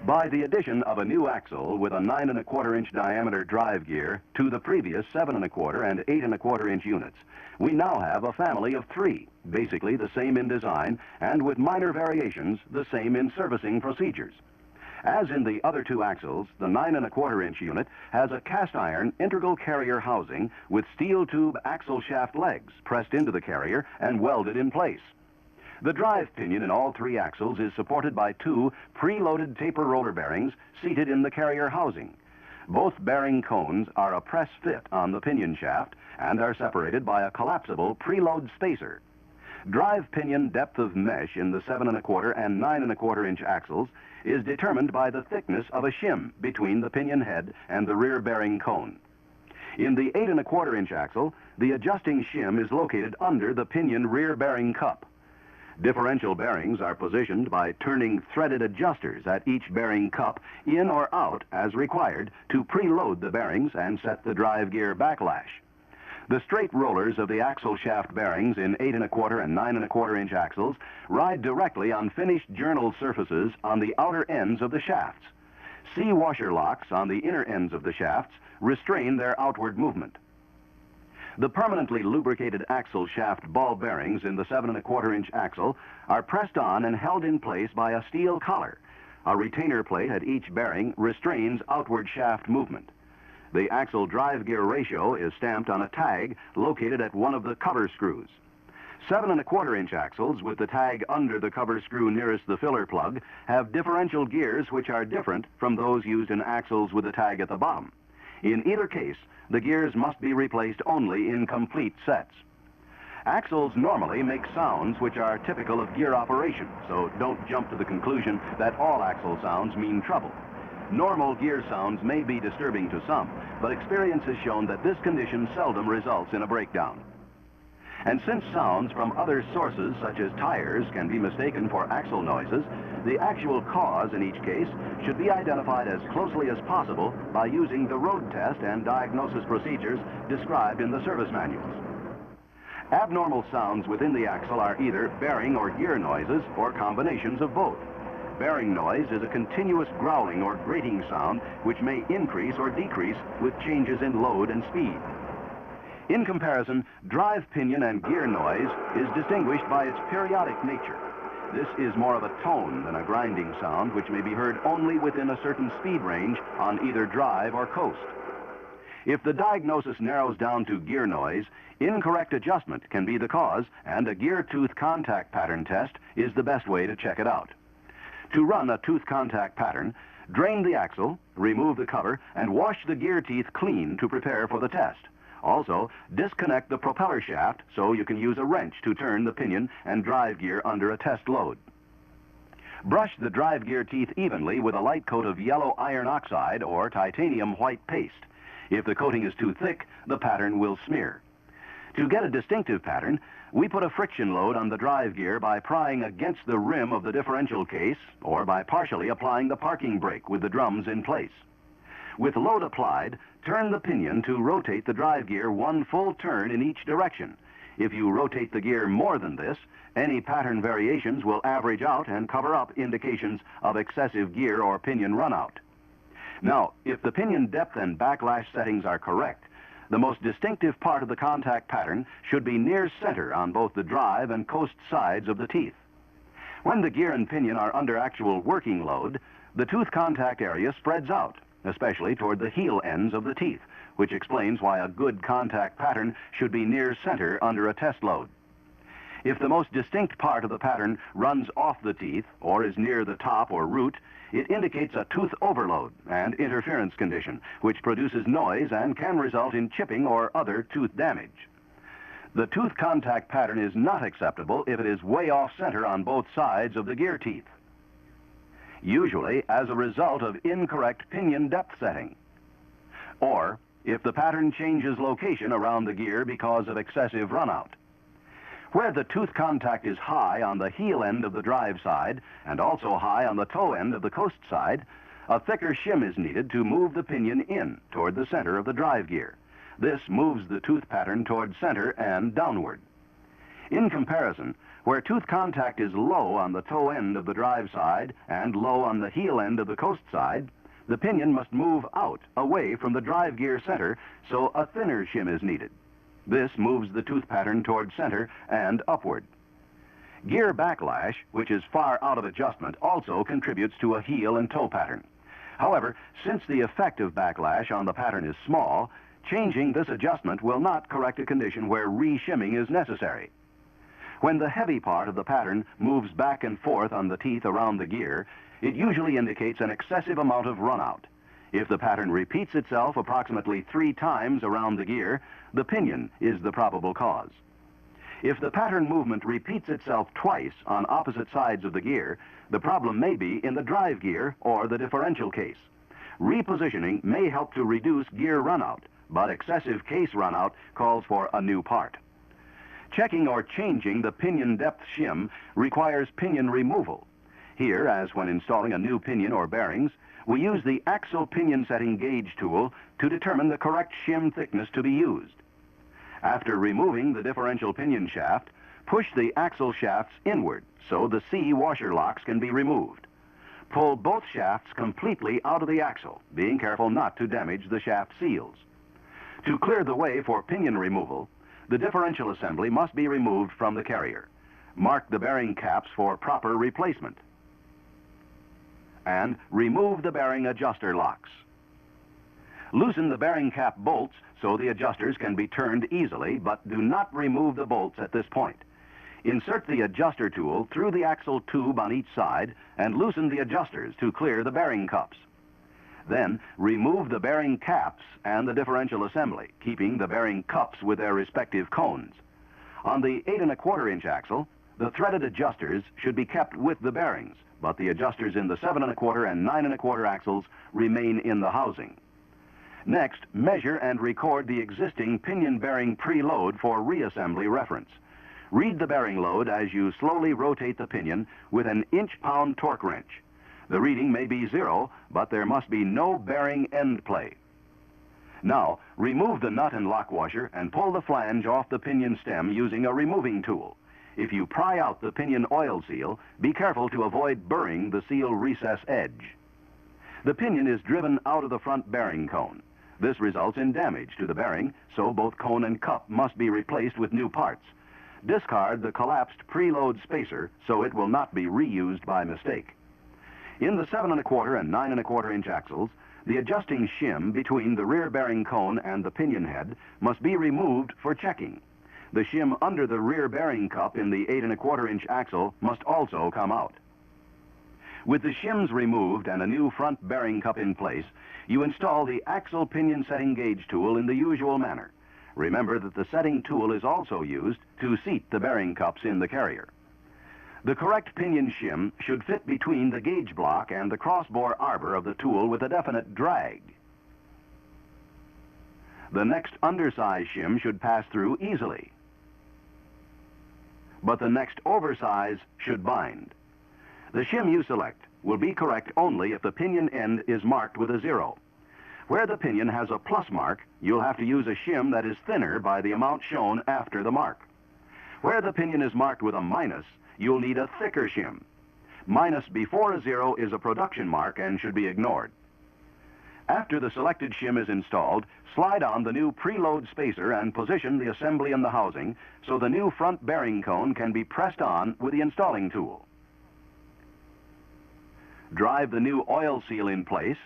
By the addition of a new axle with a 9 1/4 inch diameter drive gear to the previous 7 1/4 and 8 1/4 inch units, we now have a family of 3, basically the same in design and with minor variations the same in servicing procedures. As in the other 2 axles, the 9 1/4 inch unit has a cast iron integral carrier housing with steel tube axle shaft legs pressed into the carrier and welded in place. The drive pinion in all 3 axles is supported by 2 preloaded taper roller bearings seated in the carrier housing. Both bearing cones are a press fit on the pinion shaft and are separated by a collapsible preload spacer. Drive pinion depth of mesh in the 7 1/4 and 9 1/4 inch axles is determined by the thickness of a shim between the pinion head and the rear bearing cone. In the 8 1/4 inch axle, the adjusting shim is located under the pinion rear bearing cup. Differential bearings are positioned by turning threaded adjusters at each bearing cup in or out as required to preload the bearings and set the drive gear backlash. The straight rollers of the axle shaft bearings in 8 1/4 and 9 1/4 inch axles ride directly on finished journal surfaces on the outer ends of the shafts. C-washer locks on the inner ends of the shafts restrain their outward movement. The permanently lubricated axle shaft ball bearings in the 7 1/4 inch axle are pressed on and held in place by a steel collar. A retainer plate at each bearing restrains outward shaft movement. The axle drive gear ratio is stamped on a tag located at one of the cover screws. 7 1/4 inch axles with the tag under the cover screw nearest the filler plug have differential gears which are different from those used in axles with the tag at the bottom. In either case, the gears must be replaced only in complete sets. Axles normally make sounds which are typical of gear operation, so don't jump to the conclusion that all axle sounds mean trouble. Normal gear sounds may be disturbing to some, but experience has shown that this condition seldom results in a breakdown. And since sounds from other sources, such as tires, can be mistaken for axle noises, the actual cause in each case should be identified as closely as possible by using the road test and diagnosis procedures described in the service manuals. Abnormal sounds within the axle are either bearing or gear noises or combinations of both. Bearing noise is a continuous growling or grating sound which may increase or decrease with changes in load and speed. In comparison, drive pinion and gear noise is distinguished by its periodic nature. This is more of a tone than a grinding sound which may be heard only within a certain speed range on either drive or coast. If the diagnosis narrows down to gear noise, incorrect adjustment can be the cause, and a gear tooth contact pattern test is the best way to check it out. To run a tooth contact pattern, drain the axle, remove the cover, and wash the gear teeth clean to prepare for the test. Also, disconnect the propeller shaft so you can use a wrench to turn the pinion and drive gear under a test load. Brush the drive gear teeth evenly with a light coat of yellow iron oxide or titanium white paste. If the coating is too thick, the pattern will smear. To get a distinctive pattern, we put a friction load on the drive gear by prying against the rim of the differential case or by partially applying the parking brake with the drums in place. With load applied, turn the pinion to rotate the drive gear one full turn in each direction. If you rotate the gear more than this, any pattern variations will average out and cover up indications of excessive gear or pinion runout. Now, if the pinion depth and backlash settings are correct, the most distinctive part of the contact pattern should be near center on both the drive and coast sides of the teeth. When the gear and pinion are under actual working load, the tooth contact area spreads out, especially toward the heel ends of the teeth, which explains why a good contact pattern should be near center under a test load. If the most distinct part of the pattern runs off the teeth or is near the top or root, it indicates a tooth overload and interference condition, which produces noise and can result in chipping or other tooth damage. The tooth contact pattern is not acceptable if it is way off center on both sides of the gear teeth, usually as a result of incorrect pinion depth setting, or if the pattern changes location around the gear because of excessive runout. Where the tooth contact is high on the heel end of the drive side and also high on the toe end of the coast side, a thicker shim is needed to move the pinion in toward the center of the drive gear. This moves the tooth pattern toward center and downward. In comparison, Where tooth contact is low on the toe end of the drive side and low on the heel end of the coast side, the pinion must move out, away from the drive gear center, so a thinner shim is needed. This moves the tooth pattern toward center and upward. Gear backlash, which is far out of adjustment, also contributes to a heel and toe pattern. However, since the effect of backlash on the pattern is small, changing this adjustment will not correct a condition where re-shimming is necessary. When the heavy part of the pattern moves back and forth on the teeth around the gear, it usually indicates an excessive amount of runout. If the pattern repeats itself approximately 3 times around the gear, the pinion is the probable cause. If the pattern movement repeats itself twice on opposite sides of the gear, the problem may be in the drive gear or the differential case. Repositioning may help to reduce gear runout, but excessive case runout calls for a new part. Checking or changing the pinion depth shim requires pinion removal. Here, as when installing a new pinion or bearings, we use the axle pinion setting gauge tool to determine the correct shim thickness to be used. After removing the differential pinion shaft, push the axle shafts inward so the C washer locks can be removed. Pull both shafts completely out of the axle, being careful not to damage the shaft seals. To clear the way for pinion removal, the differential assembly must be removed from the carrier. Mark the bearing caps for proper replacement. And remove the bearing adjuster locks. Loosen the bearing cap bolts so the adjusters can be turned easily, but do not remove the bolts at this point. Insert the adjuster tool through the axle tube on each side and loosen the adjusters to clear the bearing cups. Then remove the bearing caps and the differential assembly, keeping the bearing cups with their respective cones. On the 8 1/4 inch axle, the threaded adjusters should be kept with the bearings, but the adjusters in the 7 1/4 and 9 1/4 axles remain in the housing. Next, measure and record the existing pinion bearing preload for reassembly reference. Read the bearing load as you slowly rotate the pinion with an inch-pound torque wrench. The reading may be 0, but there must be no bearing end play. Now, remove the nut and lock washer and pull the flange off the pinion stem using a removing tool. If you pry out the pinion oil seal, be careful to avoid burring the seal recess edge. The pinion is driven out of the front bearing cone. This results in damage to the bearing, so both cone and cup must be replaced with new parts. Discard the collapsed preload spacer so it will not be reused by mistake. In the 7 1/4 and 9 1/4 inch axles, the adjusting shim between the rear bearing cone and the pinion head must be removed for checking. The shim under the rear bearing cup in the 8 1/4 inch axle must also come out. With the shims removed and a new front bearing cup in place, you install the axle pinion setting gauge tool in the usual manner. Remember that the setting tool is also used to seat the bearing cups in the carrier. The correct pinion shim should fit between the gauge block and the crossbore arbor of the tool with a definite drag. The next undersize shim should pass through easily, but the next oversize should bind. The shim you select will be correct only if the pinion end is marked with a 0. Where the pinion has a plus mark, you'll have to use a shim that is thinner by the amount shown after the mark. Where the pinion is marked with a minus, you'll need a thicker shim. Minus before a 0 is a production mark and should be ignored. After the selected shim is installed, slide on the new preload spacer and position the assembly in the housing so the new front bearing cone can be pressed on with the installing tool. Drive the new oil seal in place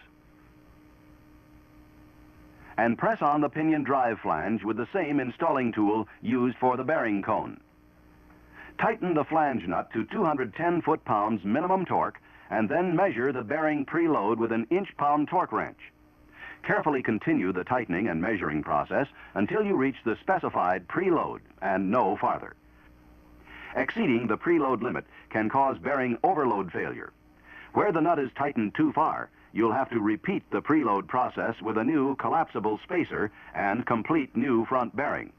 and press on the pinion drive flange with the same installing tool used for the bearing cone. Tighten the flange nut to 210 foot-pounds minimum torque and then measure the bearing preload with an inch-pound torque wrench. Carefully continue the tightening and measuring process until you reach the specified preload and no farther. Exceeding the preload limit can cause bearing overload failure. Where the nut is tightened too far, you'll have to repeat the preload process with a new collapsible spacer and complete new front bearing.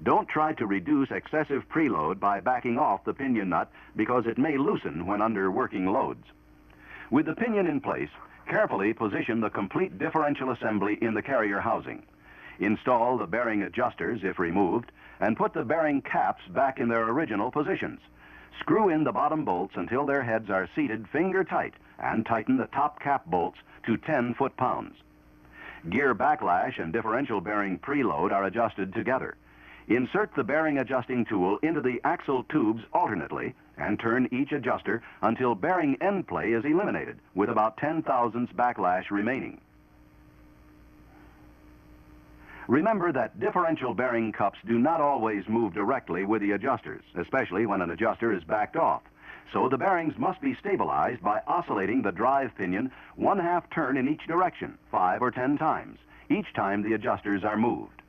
Don't try to reduce excessive preload by backing off the pinion nut because it may loosen when under working loads. With the pinion in place, carefully position the complete differential assembly in the carrier housing. Install the bearing adjusters if removed and put the bearing caps back in their original positions. Screw in the bottom bolts until their heads are seated finger tight and tighten the top cap bolts to 10 foot-pounds. Gear backlash and differential bearing preload are adjusted together. Insert the bearing adjusting tool into the axle tubes alternately and turn each adjuster until bearing end play is eliminated with about 10 thousandths backlash remaining. Remember that differential bearing cups do not always move directly with the adjusters, especially when an adjuster is backed off. So the bearings must be stabilized by oscillating the drive pinion 1/2 turn in each direction, 5 or 10 times, each time the adjusters are moved.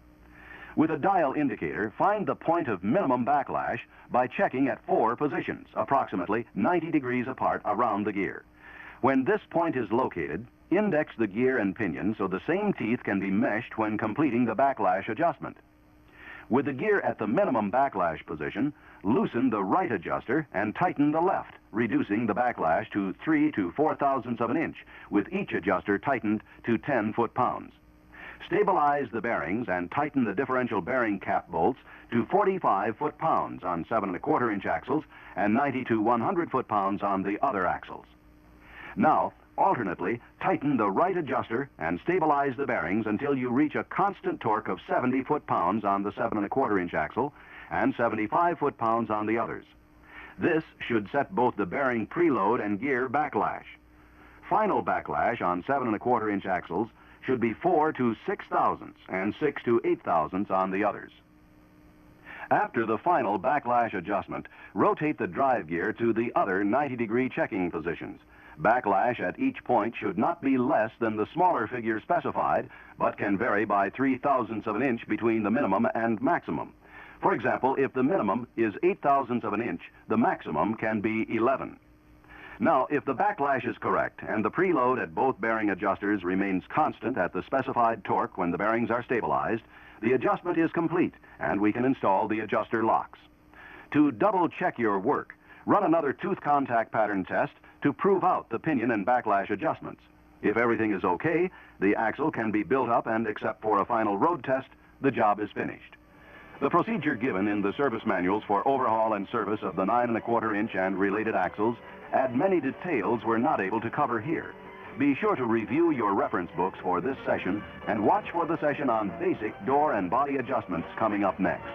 With a dial indicator, find the point of minimum backlash by checking at 4 positions, approximately 90 degrees apart around the gear. When this point is located, index the gear and pinion so the same teeth can be meshed when completing the backlash adjustment. With the gear at the minimum backlash position, loosen the right adjuster and tighten the left, reducing the backlash to 3 to 4 thousandths of an inch, with each adjuster tightened to 10 foot-pounds. Stabilize the bearings and tighten the differential bearing cap bolts to 45 foot-pounds on 7 1/4 inch axles and 90 to 100 foot-pounds on the other axles. Now, alternately, tighten the right adjuster and stabilize the bearings until you reach a constant torque of 70 foot-pounds on the 7 1/4 inch axle and 75 foot-pounds on the others. This should set both the bearing preload and gear backlash. Final backlash on 7 1/4 inch axles should be 4 to 6 thousandths and 6 to 8 thousandths on the others. After the final backlash adjustment, rotate the drive gear to the other 90-degree checking positions. Backlash at each point should not be less than the smaller figure specified, but can vary by 3 thousandths of an inch between the minimum and maximum. For example, if the minimum is 8 thousandths of an inch, the maximum can be 11. Now, if the backlash is correct and the preload at both bearing adjusters remains constant at the specified torque when the bearings are stabilized, the adjustment is complete and we can install the adjuster locks. To double-check your work, run another tooth contact pattern test to prove out the pinion and backlash adjustments. If everything is okay, the axle can be built up and except for a final road test, the job is finished. The procedure given in the service manuals for overhaul and service of the 9 1/4 inch and related axles add many details we're not able to cover here. Be sure to review your reference books for this session and watch for the session on basic door and body adjustments coming up next.